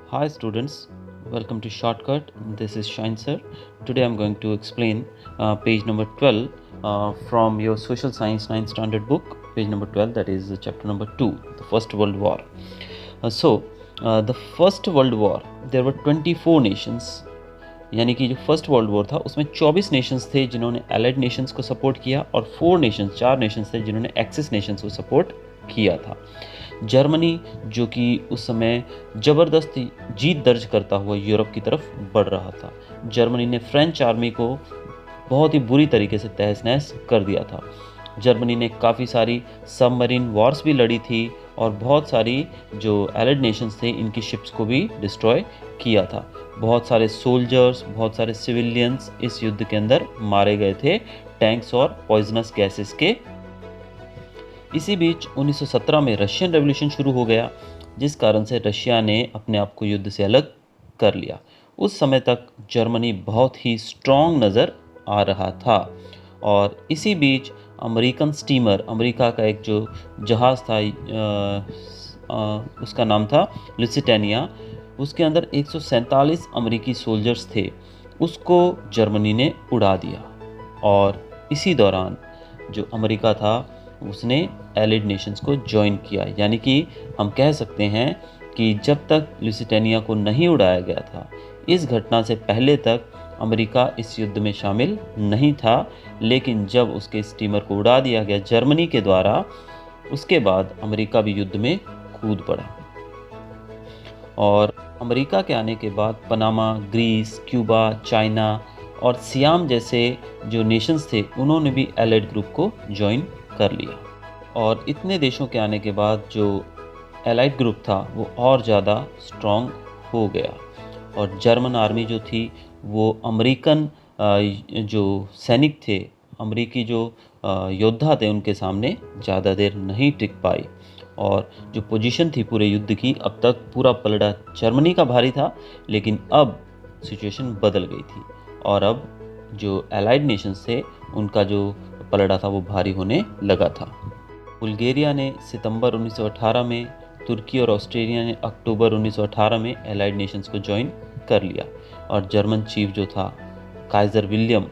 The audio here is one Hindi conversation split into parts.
Hi students, welcome to Shortcut. This is Shine Sir. Today I'm going to explain page number 12 from your Social Science 9th Standard book, page number 12, that is chapter number 2, the First World War. The First World War, there were 24 nations. यानी कि जो फर्स्ट वर्ल्ड वॉर था उसमें 24 नेशंस थे जिन्होंने एलाइड नेशंस को सपोर्ट किया और 4 नेशंस थे जिन्होंने एक्सिस नेशंस को सपोर्ट किया था। जर्मनी जो कि उस समय ज़बरदस्त जीत दर्ज करता हुआ यूरोप की तरफ बढ़ रहा था। जर्मनी ने फ्रेंच आर्मी को बहुत ही बुरी तरीके से तहस नहस कर दिया था। जर्मनी ने काफ़ी सारी सबमरीन वॉर्स भी लड़ी थी और बहुत सारी जो एलाइड नेशंस थे इनकी शिप्स को भी डिस्ट्रॉय किया था। बहुत सारे सोल्जर्स, बहुत सारे सिविलियंस इस युद्ध के अंदर मारे गए थे टैंक्स और पॉइजनस गैसेस के। इसी बीच 1917 में रशियन रेवोल्यूशन शुरू हो गया, जिस कारण से रशिया ने अपने आप को युद्ध से अलग कर लिया। उस समय तक जर्मनी बहुत ही स्ट्रॉन्ग नज़र आ रहा था और इसी बीच अमेरिकन स्टीमर, अमेरिका का एक जो जहाज़ था उसका नाम था लुसिटेनिया, उसके अंदर 147 अमेरिकी सोल्जर्स थे, उसको जर्मनी ने उड़ा दिया। और इसी दौरान जो अमेरिका था उसने एलाइड नेशंस को ज्वाइन किया। यानी कि हम कह सकते हैं कि जब तक लुसिटेनिया को नहीं उड़ाया गया था, इस घटना से पहले तक अमेरिका इस युद्ध में शामिल नहीं था, लेकिन जब उसके स्टीमर को उड़ा दिया गया जर्मनी के द्वारा, उसके बाद अमेरिका भी युद्ध में कूद पड़ा। और अमेरिका के आने के बाद पनामा, ग्रीस, क्यूबा, चाइना और सियाम जैसे जो नेशंस थे उन्होंने भी एलाइड ग्रुप को ज्वाइन कर लिया। और इतने देशों के आने के बाद जो एलाइड ग्रुप था वो और ज़्यादा स्ट्रॉन्ग हो गया और जर्मन आर्मी जो थी वो अमेरिकन जो सैनिक थे, अमेरिकी जो योद्धा थे, उनके सामने ज़्यादा देर नहीं टिक पाई। और जो पोजीशन थी पूरे युद्ध की, अब तक पूरा पलड़ा जर्मनी का भारी था, लेकिन अब सिचुएशन बदल गई थी और अब जो एलाइड नेशंस थे उनका जो पलड़ा था वो भारी होने लगा था। बुल्गारिया ने सितंबर 1918 में, तुर्की और ऑस्ट्रेलिया ने अक्टूबर 1918 में एलाइड नेशंस को ज्वाइन कर लिया और जर्मन चीफ जो था काइजर विलियम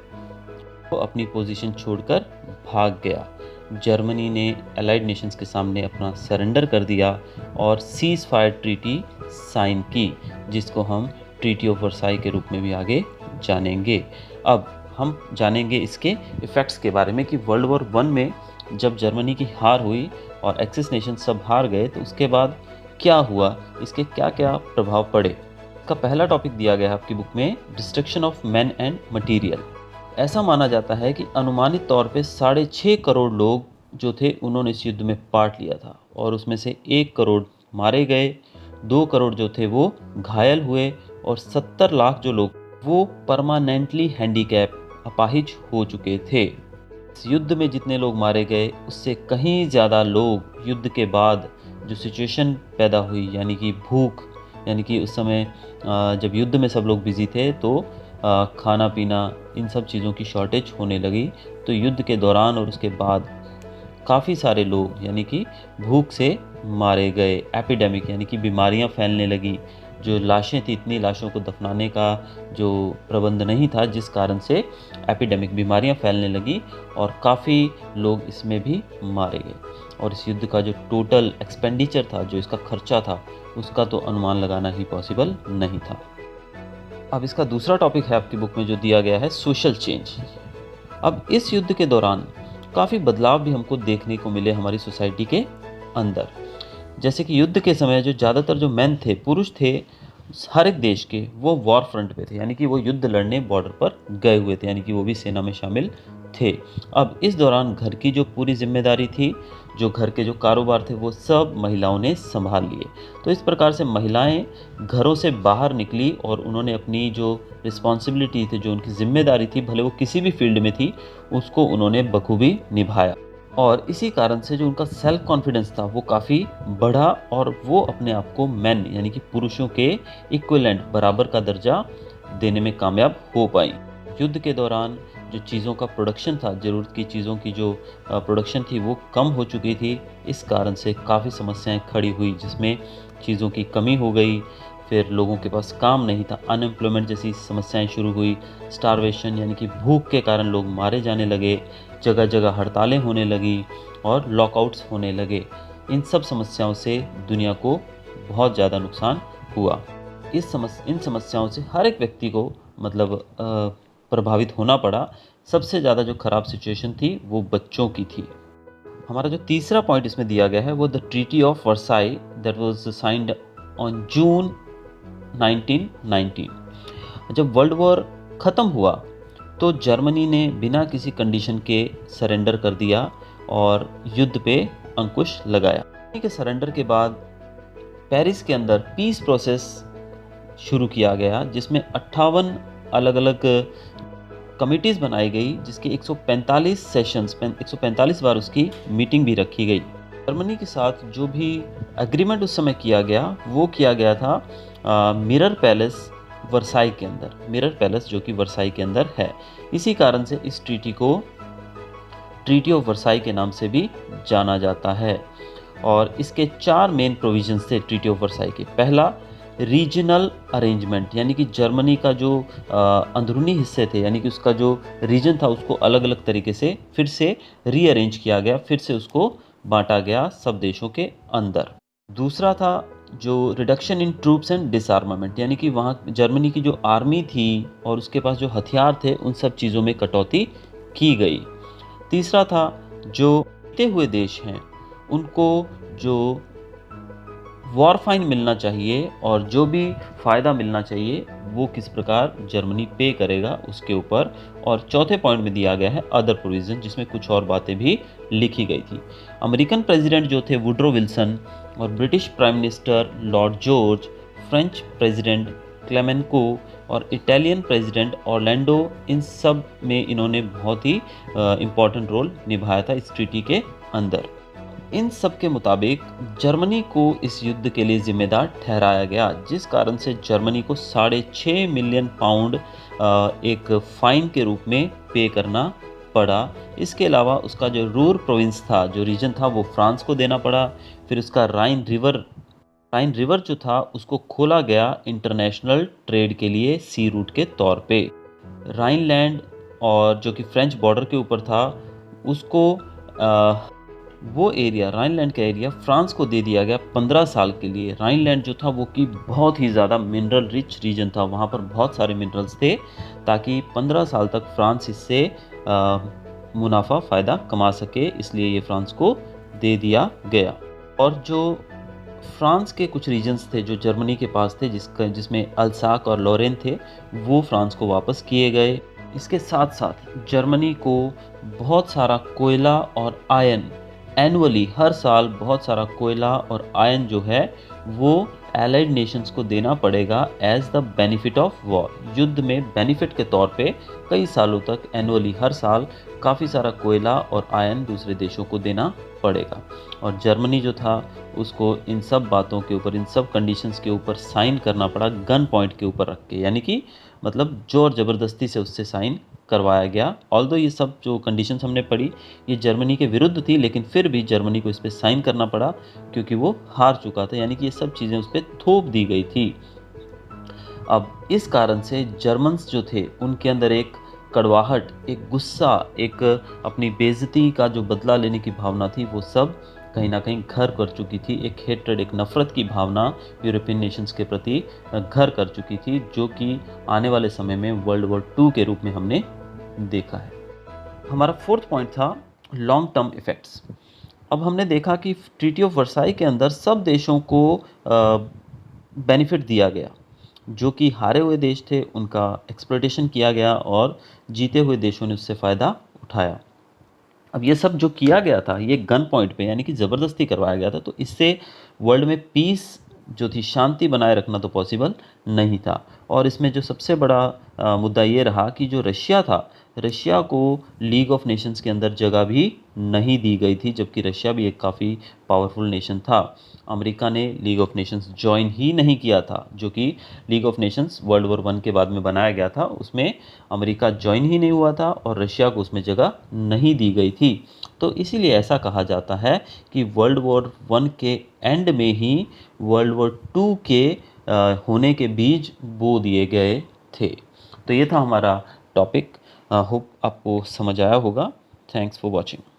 वो अपनी पोजीशन छोड़कर भाग गया। जर्मनी ने एलाइड नेशंस के सामने अपना सरेंडर कर दिया और सीज फायर ट्रीटी साइन की, जिसको हम ट्रीटी ऑफ वर्साई के रूप में भी आगे जानेंगे। अब हम जानेंगे इसके इफ़ेक्ट्स के बारे में कि वर्ल्ड वॉर 1 में जब जर्मनी की हार हुई और एक्सिस नेशन सब हार गए तो उसके बाद क्या हुआ, इसके क्या क्या प्रभाव पड़े। इसका पहला टॉपिक दिया गया है आपकी बुक में, destruction of man and material. ऐसा माना जाता है कि अनुमानित तौर पे 6.5 करोड़ लोग जो थे उन्होंने इस युद्ध में पार्ट लिया था और उसमें से 1 करोड़ मारे गए, 2 करोड़ जो थे वो घायल हुए और 70 लाख जो लोग वो परमानेंटली हैंडीकैप, अपाहिज हो चुके थे। इस युद्ध में जितने लोग मारे गए उससे कहीं ज़्यादा लोग युद्ध के बाद जो सिचुएशन पैदा हुई, यानी कि भूख, यानी कि उस समय जब युद्ध में सब लोग बिजी थे तो खाना पीना इन सब चीज़ों की शॉर्टेज होने लगी। तो युद्ध के दौरान और उसके बाद काफ़ी सारे लोग यानी कि भूख से मारे गए। एपिडेमिक यानी कि बीमारियां फैलने लगी। जो लाशें थी, इतनी लाशों को दफनाने का जो प्रबंध नहीं था, जिस कारण से एपिडेमिक बीमारियां फैलने लगी और काफ़ी लोग इसमें भी मारे गए। और इस युद्ध का जो टोटल एक्सपेंडिचर था, जो इसका खर्चा था, उसका तो अनुमान लगाना ही पॉसिबल नहीं था। अब इसका दूसरा टॉपिक है आपकी बुक में जो दिया गया है, सोशल चेंज। अब इस युद्ध के दौरान काफ़ी बदलाव भी हमको देखने को मिले हमारी सोसाइटी के अंदर। जैसे कि युद्ध के समय जो ज़्यादातर जो मैन थे, पुरुष थे हर एक देश के, वो वॉर फ्रंट पे थे, यानी कि वो युद्ध लड़ने बॉर्डर पर गए हुए थे, यानी कि वो भी सेना में शामिल थे। अब इस दौरान घर की जो पूरी जिम्मेदारी थी, जो घर के जो कारोबार थे, वो सब महिलाओं ने संभाल लिए। तो इस प्रकार से महिलाएं घरों से बाहर निकली और उन्होंने अपनी जो रिस्पॉन्सिबिलिटी थी, जो उनकी जिम्मेदारी थी, भले वो किसी भी फील्ड में थी, उसको उन्होंने बखूबी निभाया। और इसी कारण से जो उनका सेल्फ कॉन्फिडेंस था वो काफ़ी बढ़ा और वो अपने आप को मैन यानी कि पुरुषों के इक्विवेलेंट, बराबर का दर्जा देने में कामयाब हो पाई। युद्ध के दौरान जो चीज़ों का प्रोडक्शन था, ज़रूरत की चीज़ों की जो प्रोडक्शन थी वो कम हो चुकी थी। इस कारण से काफ़ी समस्याएं खड़ी हुई, जिसमें चीज़ों की कमी हो गई, फिर लोगों के पास काम नहीं था, अनएम्प्लॉयमेंट जैसी समस्याएं शुरू हुई, स्टारवेशन यानी कि भूख के कारण लोग मारे जाने लगे, जगह जगह हड़तालें होने लगी और लॉकआउट्स होने लगे। इन सब समस्याओं से दुनिया को बहुत ज़्यादा नुकसान हुआ। इन समस्याओं से हर एक व्यक्ति को मतलब प्रभावित होना पड़ा। सबसे ज़्यादा जो ख़राब सिचुएशन थी वो बच्चों की थी। हमारा जो तीसरा पॉइंट इसमें दिया गया है वो the treaty of Versailles that was signed on June 1919। जब वर्ल्ड वॉर ख़त्म हुआ तो जर्मनी ने बिना किसी कंडीशन के सरेंडर कर दिया और युद्ध पे अंकुश लगाया। जर्मनी के सरेंडर के बाद पेरिस के अंदर पीस प्रोसेस शुरू किया गया, जिसमें 58 अलग अलग कमिटीज़ बनाई गई, जिसके 145 सेशंस 145 बार उसकी मीटिंग भी रखी गई। जर्मनी के साथ जो भी एग्रीमेंट उस समय किया गया वो किया गया था मिरर पैलेस वर्साई के अंदर, मिरर पैलेस जो कि वर्साई के अंदर है। इसी कारण से इस ट्रीटी को ट्रीटी ऑफ वर्साई के नाम से भी जाना जाता है। और इसके 4 मेन प्रोविजंस थे ट्रीटी ऑफ वर्साई के। पहला, रीजनल अरेंजमेंट, यानी कि जर्मनी का जो अंदरूनी हिस्से थे, यानी कि उसका जो रीजन था उसको अलग अलग तरीके से फिर से रीअरेंज किया गया, फिर से उसको बांटा गया सब देशों के अंदर। दूसरा था जो रिडक्शन इन ट्रूप्स एंड डिसआर्मामेंट, यानी कि वहाँ जर्मनी की जो आर्मी थी और उसके पास जो हथियार थे उन सब चीज़ों में कटौती की गई। तीसरा था जो जीते हुए देश हैं उनको जो वॉर फाइन मिलना चाहिए और जो भी फ़ायदा मिलना चाहिए वो किस प्रकार जर्मनी पे करेगा उसके ऊपर। और चौथे पॉइंट में दिया गया है अदर प्रोविज़न, जिसमें कुछ और बातें भी लिखी गई थी। अमेरिकन प्रेसिडेंट जो थे वुड्रो विल्सन और British prime minister Lord George, French president Clemenceau और इटालियन प्रेसिडेंट ऑरलैंडो, इन सब में इन्होंने बहुत ही इम्पॉर्टेंट रोल निभाया था इस ट्रीटी के अंदर। इन सब के मुताबिक जर्मनी को इस युद्ध के लिए जिम्मेदार ठहराया गया, जिस कारण से जर्मनी को 6.5 मिलियन पाउंड एक फ़ाइन के रूप में पे करना पड़ा। इसके अलावा उसका जो रूर प्रोविंस था, जो रीजन था, वो फ्रांस को देना पड़ा। फिर उसका राइन रिवर जो था उसको खोला गया इंटरनेशनल ट्रेड के लिए सी रूट के तौर पे। राइनलैंड और जो कि फ्रेंच बॉर्डर के ऊपर था उसको वो एरिया, राइनलैंड का एरिया फ्रांस को दे दिया गया 15 साल के लिए। राइनलैंड जो था वो कि बहुत ही ज़्यादा मिनरल रिच रीजन था, वहाँ पर बहुत सारे मिनरल्स थे, ताकि 15 साल तक फ्रांस इससे मुनाफा फ़ायदा कमा सके, इसलिए ये फ्रांस को दे दिया गया। और जो फ्रांस के कुछ रीजन्स थे जो जर्मनी के पास थे, जिसमें अल्साक और लॉरेन थे, वो फ्रांस को वापस किए गए। इसके साथ साथ जर्मनी को बहुत सारा कोयला और आयन एनुअली, हर साल बहुत सारा कोयला और आयन जो है वो एलाइड नेशंस को देना पड़ेगा as the benefit of war. युद्ध में बेनिफिट के तौर पे कई सालों तक एनुअली, हर साल काफ़ी सारा कोयला और आयन दूसरे देशों को देना पड़ेगा। और जर्मनी जो था उसको इन सब बातों के ऊपर, इन सब कंडीशंस के ऊपर साइन करना पड़ा गन पॉइंट के ऊपर रख के, यानी कि मतलब जोर ज़बरदस्ती से उससे साइन करवाया गया। ऑल्दो ये सब जो कंडीशंस हमने पढ़ी ये जर्मनी के विरुद्ध थी, लेकिन फिर भी जर्मनी को इस पर साइन करना पड़ा क्योंकि वो हार चुका था, यानी कि ये सब चीज़ें उस पर थोप दी गई थी। अब इस कारण से जर्मन्स जो थे उनके अंदर एक कड़वाहट, एक गुस्सा, एक अपनी बेइज्जती का जो बदला लेने की भावना थी, वो सब कहीं ना कहीं घर कर चुकी थी। एक हेट्रेड, एक नफ़रत की भावना यूरोपियन नेशंस के प्रति घर कर चुकी थी, जो कि आने वाले समय में वर्ल्ड वॉर 2 के रूप में हमने देखा है। हमारा फोर्थ पॉइंट था लॉन्ग टर्म इफ़ेक्ट्स। अब हमने देखा कि ट्रीटी ऑफ वर्साई के अंदर सब देशों को बेनिफिट दिया गया। जो कि हारे हुए देश थे उनका एक्सप्लॉयटेशन किया गया और जीते हुए देशों ने उससे फ़ायदा उठाया। अब ये सब जो किया गया था ये गन पॉइंट पे, यानी कि ज़बरदस्ती करवाया गया था, तो इससे वर्ल्ड में पीस जो थी, शांति बनाए रखना तो पॉसिबल नहीं था। और इसमें जो सबसे बड़ा मुद्दा ये रहा कि जो रशिया था, रशिया को लीग ऑफ नेशंस के अंदर जगह भी नहीं दी गई थी, जबकि रशिया भी एक काफ़ी पावरफुल नेशन था। अमेरिका ने लीग ऑफ नेशंस ज्वाइन ही नहीं किया था, जो कि league of Nations world war 1 के बाद में बनाया गया था, उसमें अमेरिका ज्वाइन ही नहीं हुआ था और रशिया को उसमें जगह नहीं दी गई थी। तो इसीलिए ऐसा कहा जाता है कि वर्ल्ड वॉर 1 के एंड में ही वर्ल्ड वॉर 2 के होने के बीज बो दिए गए थे। तो ये था हमारा टॉपिक। होप आपको समझ आया होगा। Thanks for watching.